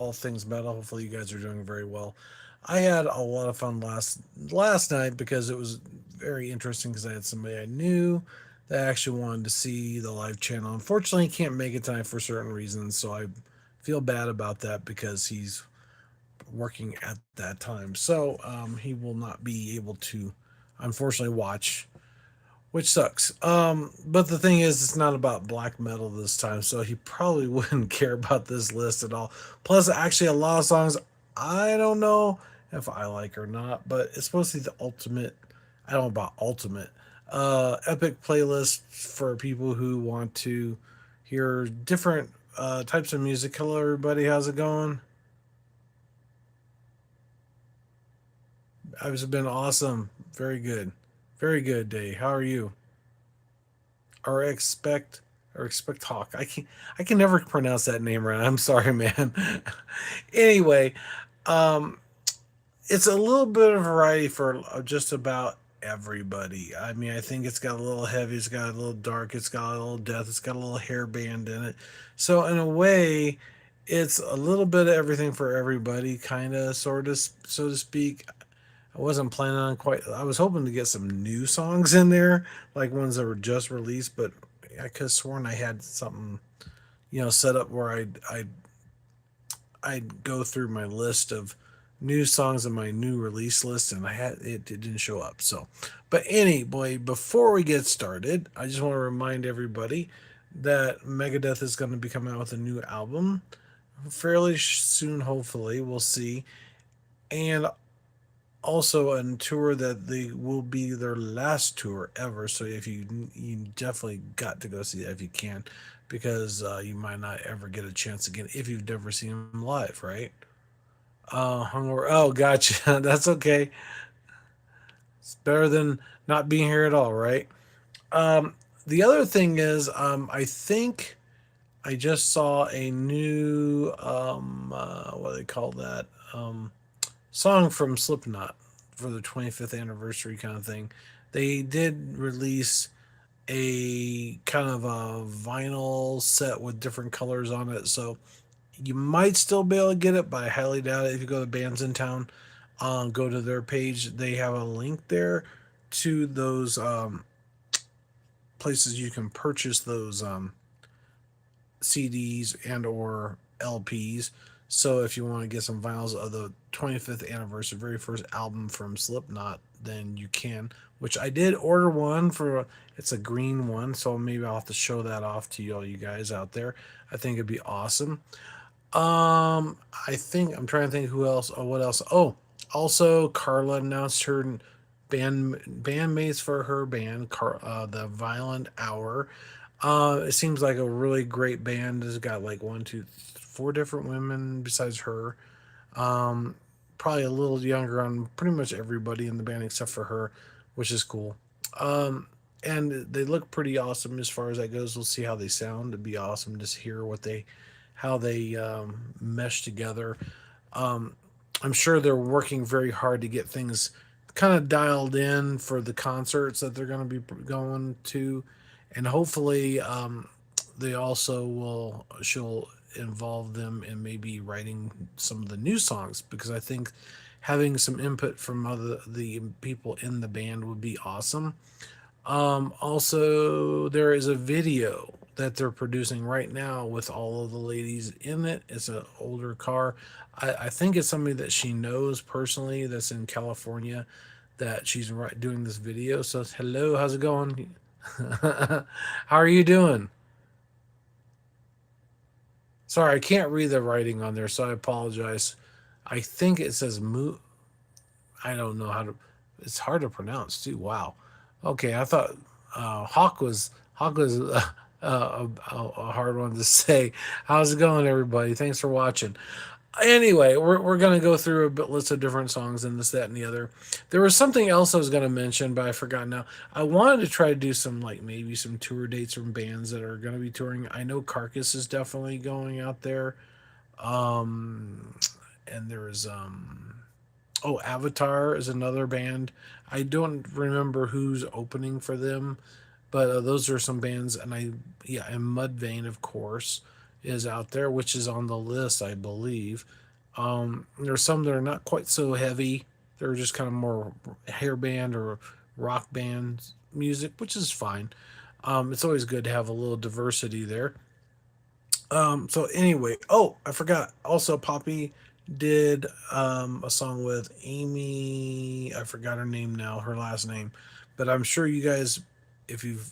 all things metal. Hopefully, you guys are doing very well. I had a lot of fun last night because it was very interesting because I had somebody I knew that actually wanted to see the live channel. Unfortunately, he can't make it tonight for certain reasons, so I feel bad about that because he's working at that time. So he will not be able to, unfortunately, watch, which sucks. But the thing is, it's not about black metal this time, so he probably wouldn't care about this list at all. Plus, actually, a lot of songs I don't know if I like or not, but it's supposed to be the ultimate. I don't know about ultimate epic playlist for people who want to hear different types of music. Hello, everybody. How's it going? I've been awesome. Very good. Very good day. How are you? Or expect Hawk. I can never pronounce that name right. I'm sorry, man. Anyway, um, it's a little bit of variety for just about everybody. I mean, I think it's got a little heavy, it's got a little dark, it's got a little death, it's got a little hair band in it. So in a way, it's a little bit of everything for everybody, kind of, sort of, so to speak. I wasn't planning on quite. I was hoping to get some new songs in there, like ones that were just released, but I could have sworn I had something, set up where I'd go through my list of new songs in my new release list, and it didn't show up. So, but anyway, before we get started, I just want to remind everybody that Megadeth is going to be coming out with a new album fairly soon. Hopefully, we'll see. And also a tour that they will be their last tour ever. So if you definitely got to go see that if you can, because you might not ever get a chance again if you've never seen them live, right? Hungover. Oh, gotcha. That's okay. It's better than not being here at all, right? The other thing is, I think I just saw a new what do they call that? Song from Slipknot for the 25th anniversary kind of thing. They did release a kind of a vinyl set with different colors on it, so you might still be able to get it, but I highly doubt it. If you go to Bands in Town, go to their page, they have a link there to those places you can purchase those CDs and or LPs. So if you want to get some vinyls of the 25th anniversary, very first album from Slipknot, then you can. Which I did order one for. It's a green one, so maybe I'll have to show that off to you all you guys out there. I think it'd be awesome. I think I'm trying to think who else. Oh, what else? Oh, also Carla announced her bandmates for her band, the Violent Hour. It seems like a really great band. It's got like one, two, four different women besides her. Probably a little younger on pretty much everybody in the band except for her, which is cool. And they look pretty awesome as far as that goes. We'll see how they sound. It'd be awesome to hear how they mesh together. I'm sure they're working very hard to get things kind of dialed in for the concerts that they're going to be going to, and hopefully they also will she'll involve them in maybe writing some of the new songs because I think having some input from other the people in the band would be awesome. Also, there is a video that they're producing right now with all of the ladies in it. It's an older car. I think it's somebody that she knows personally that's in California that she's doing this video. So, hello, how's it going? How are you doing? Sorry, I can't read the writing on there, so I apologize. I think it says Moo. I don't know how to. It's hard to pronounce too. Wow. Okay, I thought Hawk was a hard one to say. How's it going, everybody? Thanks for watching. Anyway, we're gonna go through a bit list of different songs and this, that, and the other. There was something else I was gonna mention, but I forgot now. I wanted to try to do some like maybe some tour dates from bands that are gonna be touring. I know Carcass is definitely going out there. And there is oh, Avatar is another band. I don't remember who's opening for them, but those are some bands. And yeah, and Mudvayne, of course, is out there, which is on the list, I believe. There's some that are not quite so heavy. They're just kind of more hair band or rock band music, which is fine. It's always good to have a little diversity there. So anyway, oh, I forgot. Also, Poppy did a song with Amy. I forgot her name now, her last name, but I'm sure you guys, if you've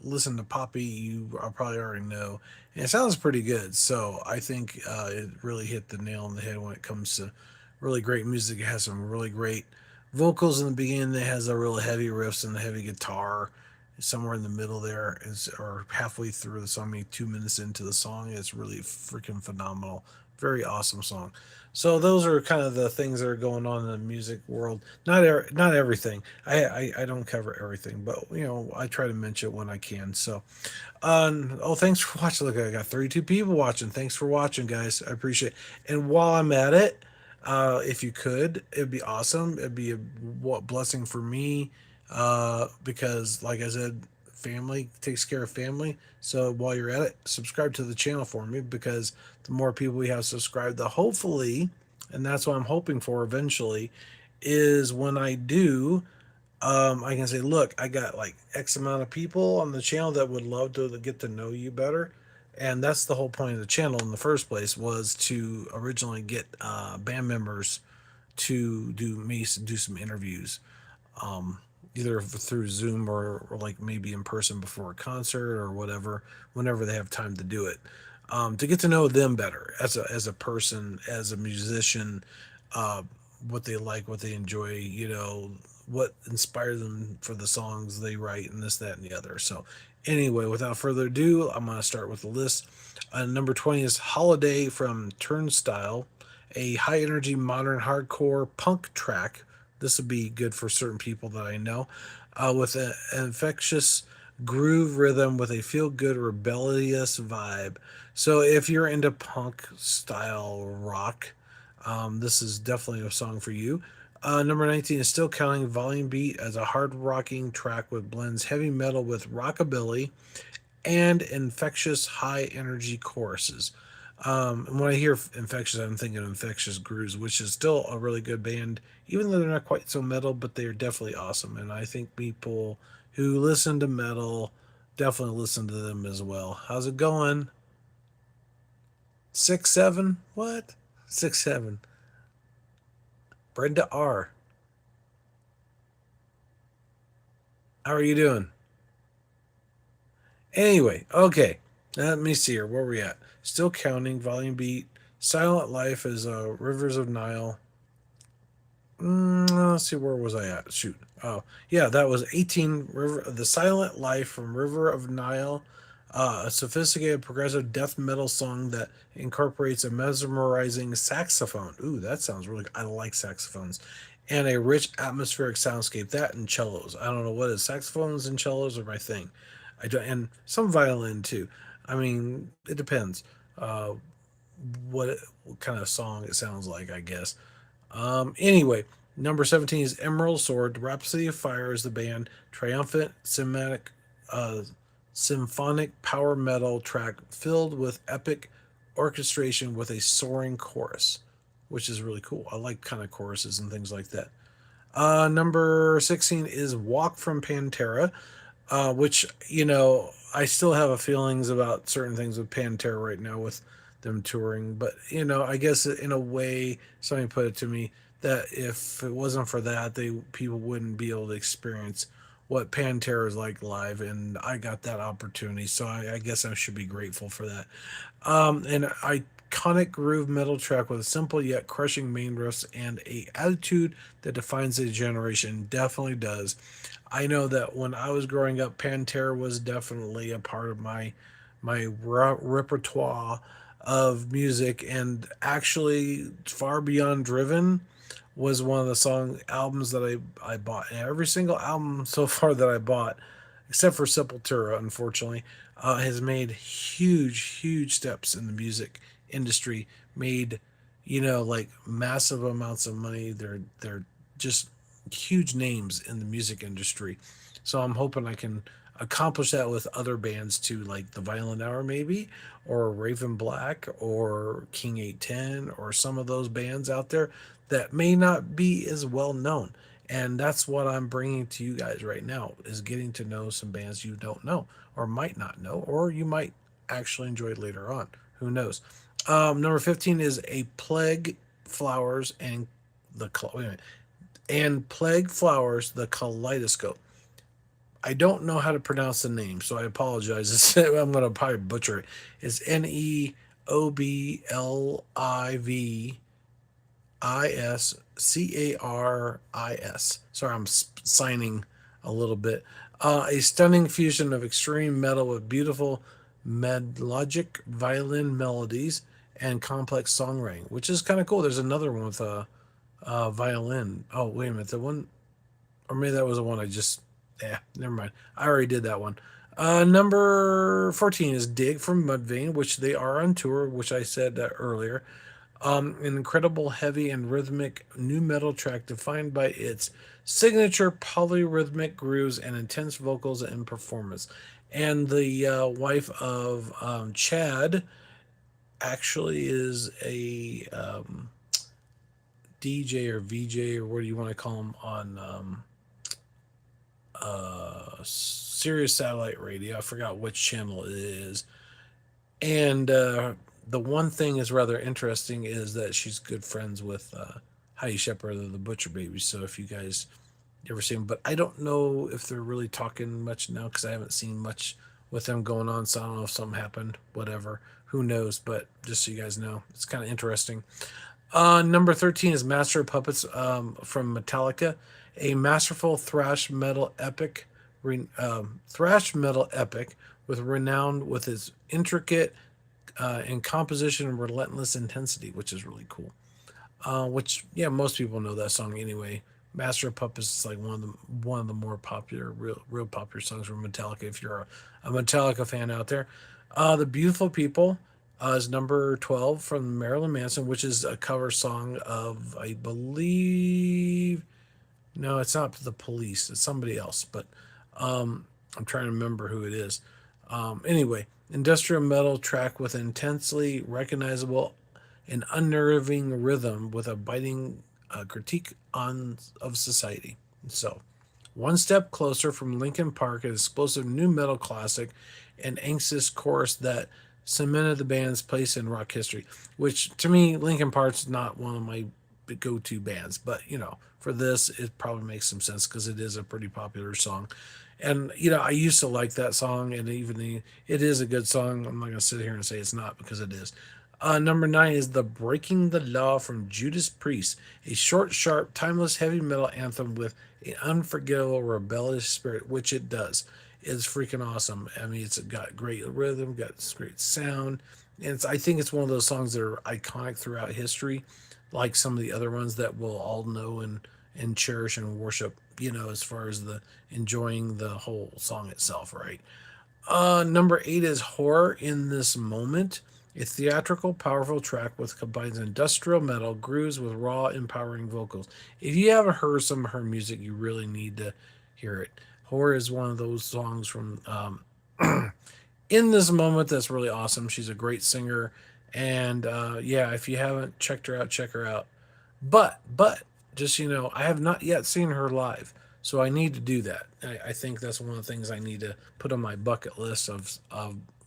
listened to Poppy, you probably already know. And it sounds pretty good. So I think it really hit the nail on the head when it comes to really great music. It has some really great vocals in the beginning. It has a real heavy riffs and the heavy guitar somewhere in the middle there is or halfway through the song, maybe 2 minutes into the song. It's really freaking phenomenal. Very awesome song. So those are kind of the things that are going on in the music world. Not everything. I don't cover everything, but I try to mention it when I can. So oh, thanks for watching. Look, I got 32 people watching. Thanks for watching, guys. I appreciate it. And while I'm at it, if you could, it'd be awesome. It'd be a blessing for me because, like I said, family takes care of family. So while you're at it, subscribe to the channel for me because the more people we have subscribed, the hopefully, and that's what I'm hoping for eventually, is when I do I can say, look, I got like X amount of people on the channel that would love to get to know you better. And that's the whole point of the channel in the first place was to originally get band members to do some interviews, either through Zoom or like maybe in person before a concert or whatever, whenever they have time to do it, to get to know them better as a person, as a musician, uh, what they like, what they enjoy, what inspires them for the songs they write, and this, that, and the other. So, anyway, without further ado, I'm going to start with the list. Number 20 is Holiday from Turnstile, a high energy modern hardcore punk track. This would be good for certain people that I know, with an infectious groove rhythm with a feel good rebellious vibe. So if you're into punk style rock, this is definitely a song for you. Number 19 is Still Counting Volume Beat as a hard rocking track with blends heavy metal with rockabilly and infectious high energy choruses. And when I hear infectious, I'm thinking of Infectious Grooves, which is still a really good band, even though they're not quite so metal, but they're definitely awesome. And I think people who listen to metal definitely listen to them as well. How's it going? 6-7? What? 6-7. Brenda R. How are you doing? Anyway, okay. Let me see here. Where are we at? Still counting. Volume beat. Silent Life is Rivers of Nile. Let's see, where was I at? Shoot. Oh, yeah, that was 18. The Silent Life from River of Nile, a sophisticated progressive death metal song that incorporates a mesmerizing saxophone. Ooh, that sounds really good. I like saxophones. And a rich atmospheric soundscape. That and cellos. I don't know what is saxophones and cellos are my thing. I don't, and some violin too. I mean, it depends. Uh, what kind of song it sounds like, I guess. Anyway, number 17 is Emerald Sword. Rhapsody of Fire is the band. Triumphant uh, symphonic power metal track filled with epic orchestration with a soaring chorus, which is really cool. I like kind of choruses and things like that. Number 16 is Walk from Pantera, which, I still have a feelings about certain things with Pantera right now with them touring. But, I guess in a way, somebody put it to me that if it wasn't for that, people wouldn't be able to experience what Pantera is like live. And I got that opportunity. So I guess I should be grateful for that. An iconic groove metal track with a simple yet crushing main riffs and a attitude that defines a generation. Definitely does. I know that when I was growing up, Pantera was definitely a part of my repertoire of music, and actually, Far Beyond Driven was one of the song albums that I bought. And every single album so far that I bought, except for Sepultura, unfortunately, has made huge steps in the music industry. Made like massive amounts of money. They're just huge names in the music industry. So I'm hoping I can accomplish that with other bands too, like the Violent Hour maybe, or Raven Black, or King 810, or some of those bands out there that may not be as well known. And that's what I'm bringing to you guys right now, is getting to know some bands you don't know or might not know, or you might actually enjoy later on. Who knows? Number 15 is a Plague Flowers and wait a minute, and Plague Flowers, the Kaleidoscope. I don't know how to pronounce the name, so I apologize. I'm going to probably butcher it. It's Neobliskaris. Sorry, I'm signing a little bit. A stunning fusion of extreme metal with beautiful melodic violin melodies and complex songwriting, which is kind of cool. There's another one with a violin. Oh, wait a minute. The one, or maybe that was the one I just, yeah, never mind. I already did that one. Number 14 is Dig from Mudvayne, which they are on tour, which I said earlier. An incredible heavy and rhythmic new metal track defined by its signature polyrhythmic grooves and intense vocals and performance. And the wife of Chad actually is a DJ or VJ, or what do you want to call him, on Sirius Satellite Radio. I forgot which channel it is. And the one thing is rather interesting is that she's good friends with Heidi Shepard of the Butcher Babies. So if you guys ever see them, but I don't know if they're really talking much now because I haven't seen much with them going on. So I don't know if something happened, whatever. Who knows? But just so you guys know, it's kind of interesting. Number 13 is Master of Puppets from Metallica, a masterful thrash metal epic with renowned with its intricate and composition and relentless intensity, which is really cool. Which, yeah, most people know that song anyway. Master of Puppets is like one of the more popular, real popular songs from Metallica. If you're a Metallica fan out there, the Beautiful People is number 12 from Marilyn Manson, which is a cover song of, I believe, no, it's not the Police. It's somebody else, but I'm trying to remember who it is. Anyway, industrial metal track with intensely recognizable and unnerving rhythm with a biting critique on of society. So, one step closer from Linkin Park, an explosive new metal classic, and anxious chorus that cemented the band's place in rock history. Which to me, Linkin Park's not one of my go-to bands, but for this, it probably makes some sense because it is a pretty popular song. And I used to like that song, and it is a good song. I'm not gonna sit here and say it's not, because it is. Number 9 is the Breaking the Law from Judas Priest, a short, sharp, timeless heavy metal anthem with an unforgettable, rebellious spirit, which it does. It's freaking awesome. I mean, it's got great rhythm, got this great sound, and I think it's one of those songs that are iconic throughout history, like some of the other ones that we'll all know and cherish and worship. As far as the enjoying the whole song itself, right? Number 8 is Horror in This Moment, a theatrical, powerful track with combines industrial metal grooves with raw, empowering vocals. If you haven't heard some of her music, you really need to hear it. Horror is one of those songs from In This Moment that's really awesome. She's a great singer, and yeah, if you haven't checked her out, check her out. But just I have not yet seen her live, so I need to do that. I think that's one of the things I need to put on my bucket list of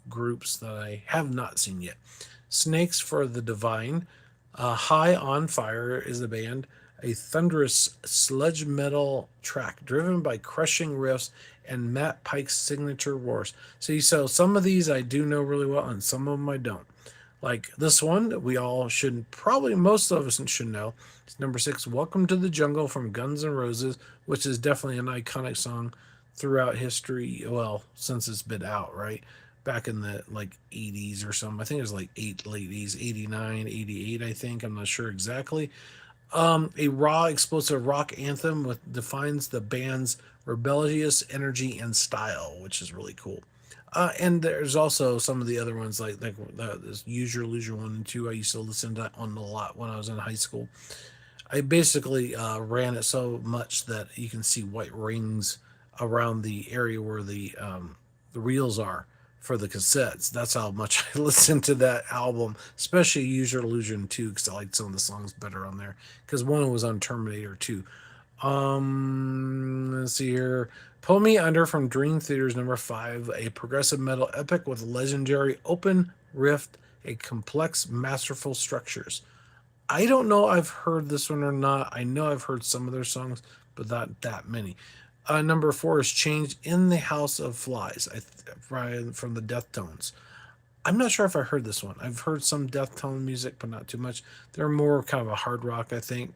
groups that I have not seen yet. Snakes for the Divine, High on Fire is the band, a thunderous sludge metal track driven by crushing riffs and Matt Pike's signature roars. See, so some of these I do know really well, and some of them I don't. Like this one, we all should probably, most of us should know. It's number 6, Welcome to the Jungle from Guns N' Roses, which is definitely an iconic song throughout history. Well, since it's been out, right? Back in the like 80s or something. I think it was like late 80s, 89, 88, I think. I'm not sure exactly. A raw, explosive rock anthem with defines the band's rebellious energy and style, which is really cool. And there's also some of the other ones like this Use Your Illusion 1 and 2. I used to listen to that one a lot when I was in high school. I basically ran it so much that you can see white rings around the area where the reels are for the cassettes. That's how much I listened to that album, especially Use Your Illusion 2, because I liked some of the songs better on there. Because one was on Terminator 2. Let's see here. Pull Me Under from Dream Theater's number 5, a progressive metal epic with legendary open rift, a complex, masterful structures. I don't know I've heard this one or not. I know I've heard some of their songs, but not that many. Number 4 is Changed in the House of Flies from the Deftones. I'm not sure if I heard this one. I've heard some Deftone music, but not too much. They're more kind of a hard rock, I think,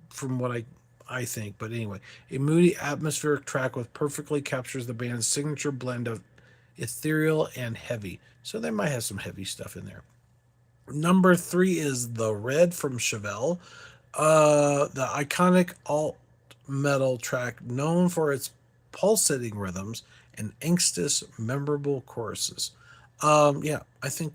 from what I think. But anyway, a moody atmospheric track with perfectly captures the band's signature blend of ethereal and heavy. So they might have some heavy stuff in there. Number 3 is The Red from Chevelle, the iconic alt metal track known for its pulsating rhythms and angstous, memorable choruses. Yeah, I think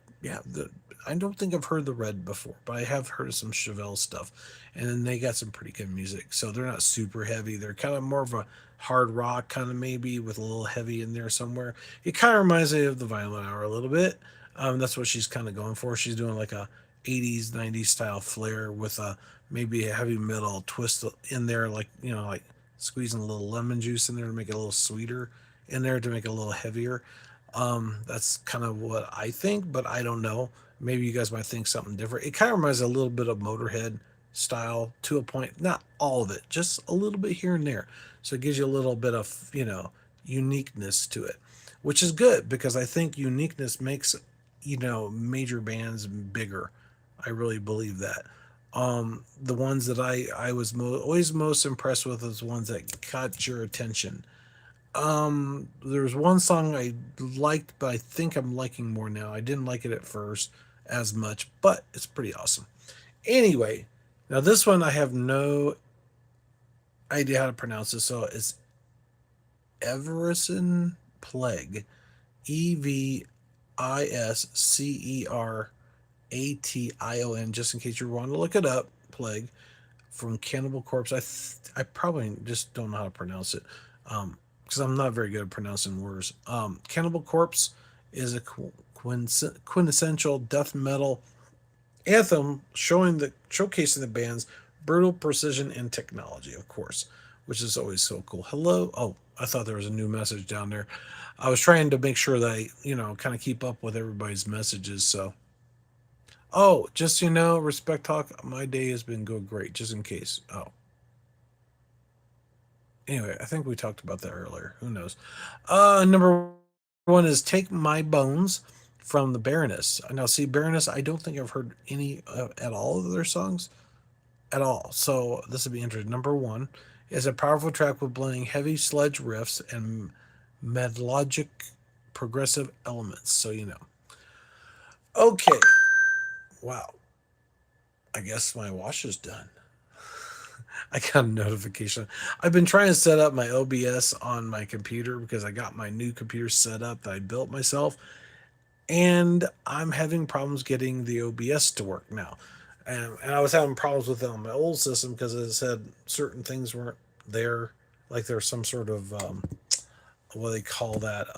I don't think I've heard The Red before, but I have heard of some Chevelle stuff, and then they got some pretty good music. So they're not super heavy. They're kind of more of a hard rock kind of maybe with a little heavy in there somewhere. It kind of reminds me of the Violent Hour a little bit. That's what she's kind of going for. She's doing like a 80s 90s style flair with a maybe a heavy metal twist in there, like like squeezing a little lemon juice in there to make it a little sweeter in there to make it a little heavier. That's kind of what I think, but I don't know. Maybe you guys might think something different. It kind of reminds a little bit of Motorhead style to a point, not all of it, just a little bit here and there. So it gives you a little bit of uniqueness to it, which is good because I think uniqueness makes major bands bigger. I really believe that. The ones that I was always most impressed with is ones that caught your attention. There's one song I liked, but I think I'm liking more now. I didn't like it at first as much, but it's pretty awesome. Anyway, now this one I have no idea how to pronounce it, so it's Everison Plague, Evisceration. Just in case you want to look it up, Plague from Cannibal Corpse. I probably just don't know how to pronounce it. Because I'm not very good at pronouncing words. Cannibal Corpse is a quintessential death metal anthem showcasing the band's brutal precision and technology, of course, which is always so cool. Hello. Oh, I thought there was a new message down there. I was trying to make sure that I, kind of keep up with everybody's messages. So, oh, just so you know, respect talk. My day has been going great. Just in case. Oh, anyway, I think we talked about that earlier. Who knows? Number 1 is Take My Bones from the Baroness. Now, see, Baroness, I don't think I've heard any at all of their songs at all. So this would be interesting. Number 1 is a powerful track with blending heavy sledge riffs and melodic progressive elements. So you know. Okay. Wow. I guess my wash is done. I got a notification. I've been trying to set up my OBS on my computer because I got my new computer set up that I built myself, and I'm having problems getting the OBS to work now. And I was having problems with it on my old system because it said certain things weren't there, like there's some sort of what do they call that,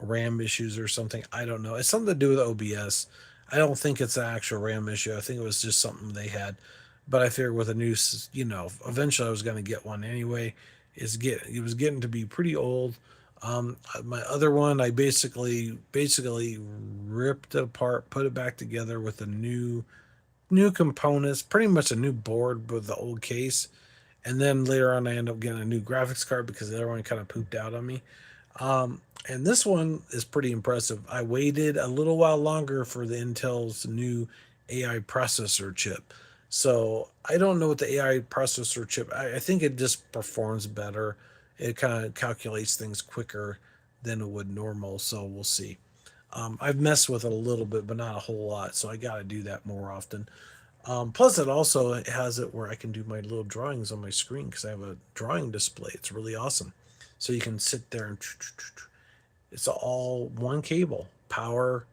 RAM issues or something. I don't know. It's something to do with OBS. I don't think it's an actual RAM issue. I think it was just something they had. But I figured with a new, eventually I was going to get one anyway. It was getting to be pretty old. My other one, I basically ripped it apart, put it back together with a new components, pretty much a new board with the old case. And then later on, I ended up getting a new graphics card because the other one kind of pooped out on me. And this one is pretty impressive. I waited a little while longer for the Intel's new AI processor chip. So I don't know what the AI processor chip. I think it just performs better. It kind of calculates things quicker than it would normal. So we'll see. I've messed with it a little bit, but not a whole lot. So I got to do that more often. Plus, it also has it where I can do my little drawings on my screen because I have a drawing display. It's really awesome. So you can sit there and it's all one cable, power,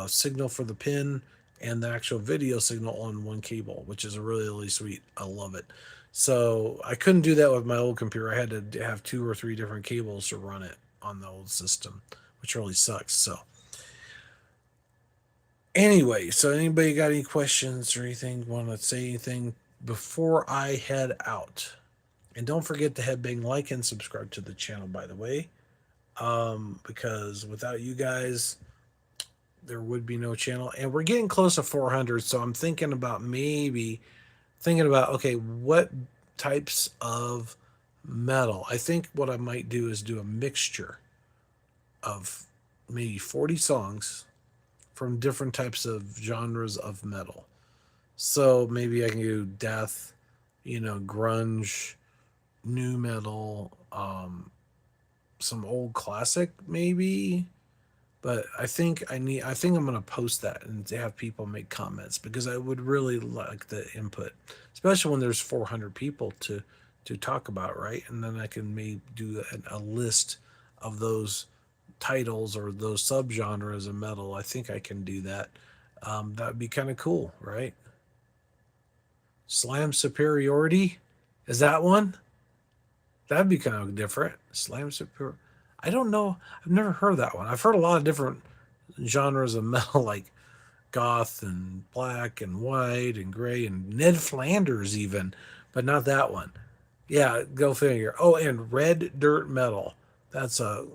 signal for the pin, and the actual video signal on one cable, which is really, really sweet. I love it. So I couldn't do that with my old computer. I had to have two or three different cables to run it on the old system, which really sucks. So anyway, so anybody got any questions or anything? Want to say anything before I head out? And don't forget to headbang, like, and subscribe to the channel, by the way, because without you guys, there would be no channel. And we're getting close to 400, so I'm thinking about maybe thinking about okay, what types of metal. I think what I might do is do a mixture of maybe 40 songs from different types of genres of metal. So maybe I can do death, grunge, new metal, some old classic maybe. But I think I'm gonna post that and to have people make comments because I would really like the input, especially when there's 400 people to talk about, right? And then I can maybe do a list of those titles or those subgenres of metal. I think I can do that. That'd be kind of cool, right? Slam superiority, is that one? That'd be kind of different. Slam superior. I don't know. I've never heard that one. I've heard a lot of different genres of metal, like goth and black and white and gray and Ned Flanders even, but not that one. Yeah, go figure. Oh, and red dirt metal. That's a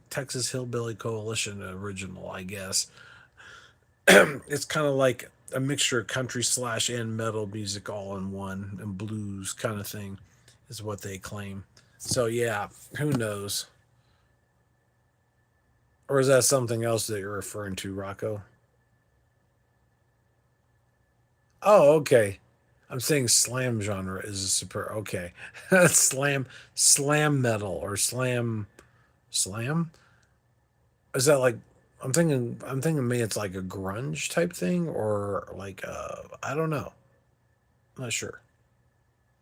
Texas Hillbilly Coalition original, I guess. It's kind of like a mixture of country slash and metal music all in one and blues kind of thing is what they claim. So yeah, who knows? Or is that something else that you're referring to, Rocco? Oh, okay. I'm saying slam genre is a super okay. Slam metal or slam. Is that like I'm thinking maybe it's like a grunge type thing or like I don't know. I'm not sure.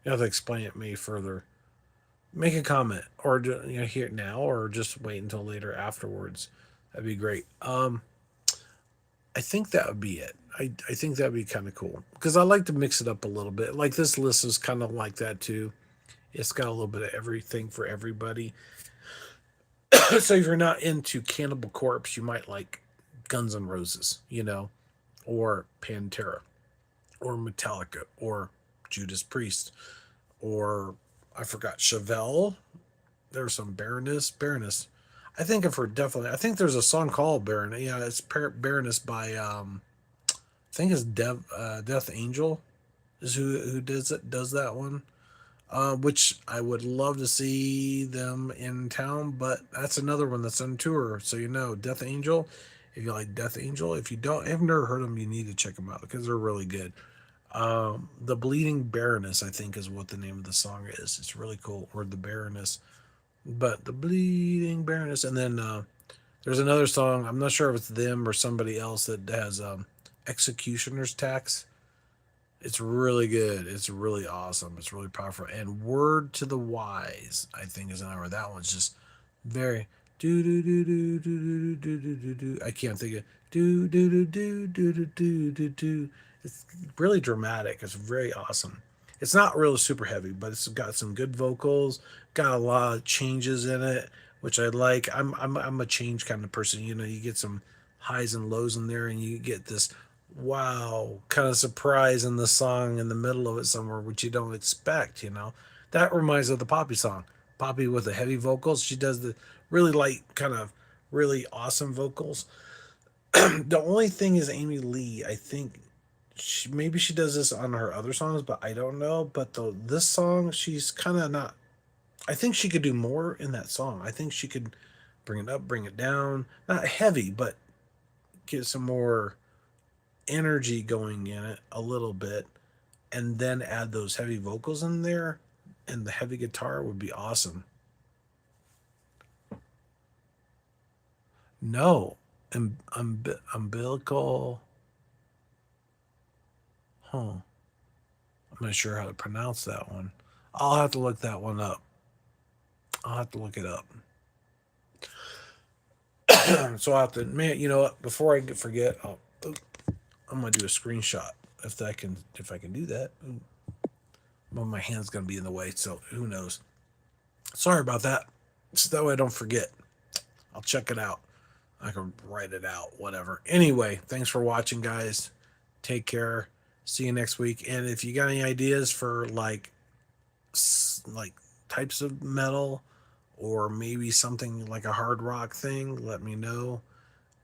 You have to explain it to me further. Make a comment or hear it now or just wait until later afterwards. That'd be great. I think that would be it. I think that'd be kind of cool because I like to mix it up a little bit. Like this list is kind of like that too. It's got a little bit of everything for everybody. So if you're not into Cannibal Corpse, you might like Guns N' Roses, or Pantera, or Metallica, or Judas Priest, or I forgot Chevelle. There's some Baroness. I think if we're definitely, I think there's a song called Baron. Yeah, it's Baroness by I think it's Death Angel is who does that one. Which I would love to see them in town, but that's another one that's on tour. So Death Angel. If you like Death Angel, if you don't, have never heard them, you need to check them out because they're really good. The Bleeding Baroness, I think, is what the name of the song is. It's really cool, or the Baroness, but the Bleeding Baroness, and then there's another song. I'm not sure if it's them or somebody else that has Executioner's Tax. It's really good. It's really awesome. It's really powerful. And Word to the Wise, I think, is another. That one's just very do do do do do do do do do do. I can't think of do do do do do do do do do. It's really dramatic. It's very awesome. It's not really super heavy, but it's got some good vocals. Got a lot of changes in it, which I like. I'm a change kind of person. You get some highs and lows in there, and you get this wow kind of surprise in the song in the middle of it somewhere which you don't expect. That reminds me of the Poppy song. Poppy with the heavy vocals, she does the really light kind of really awesome vocals. The only thing is Amy Lee, I think maybe she does this on her other songs, but I don't know. But this song, she's kind of not. I think she could do more in that song. I think she could bring it up, bring it down, not heavy, but get some more energy going in it a little bit, and then add those heavy vocals in there, and the heavy guitar would be awesome. No, umbilical. Huh. I'm not sure how to pronounce that one. I'll have to look that one up. I'll have to look it up. So I'll have to, man. You know what? Before I forget, I'm gonna do a screenshot if I can do that. Well, my hand's gonna be in the way, so who knows? Sorry about that. So that way I don't forget. I'll check it out. I can write it out, whatever. Anyway, thanks for watching, guys. Take care. See you next week. And if you got any ideas for like types of metal or maybe something like a hard rock thing, let me know.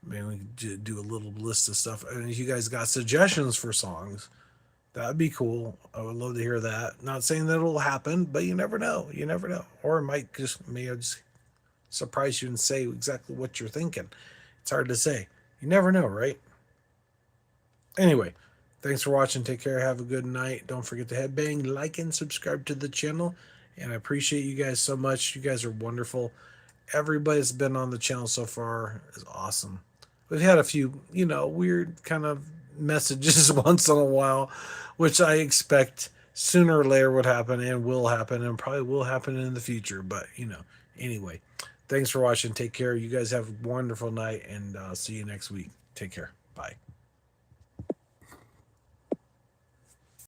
Maybe we can do a little list of stuff. And if you guys got suggestions for songs, that'd be cool. I would love to hear that. Not saying that it'll happen, but you never know. You never know. Or it might just maybe I'll just surprise you and say exactly what you're thinking. It's hard to say. You never know, right? Anyway, thanks for watching. Take care. Have a good night. Don't forget to headbang, like, and subscribe to the channel. And I appreciate you guys so much. You guys are wonderful. Everybody that's been on the channel so far is awesome. We've had a few, weird kind of messages once in a while, which I expect sooner or later would happen and will happen and probably will happen in the future. But, anyway, thanks for watching. Take care. You guys have a wonderful night and see you next week. Take care. Bye.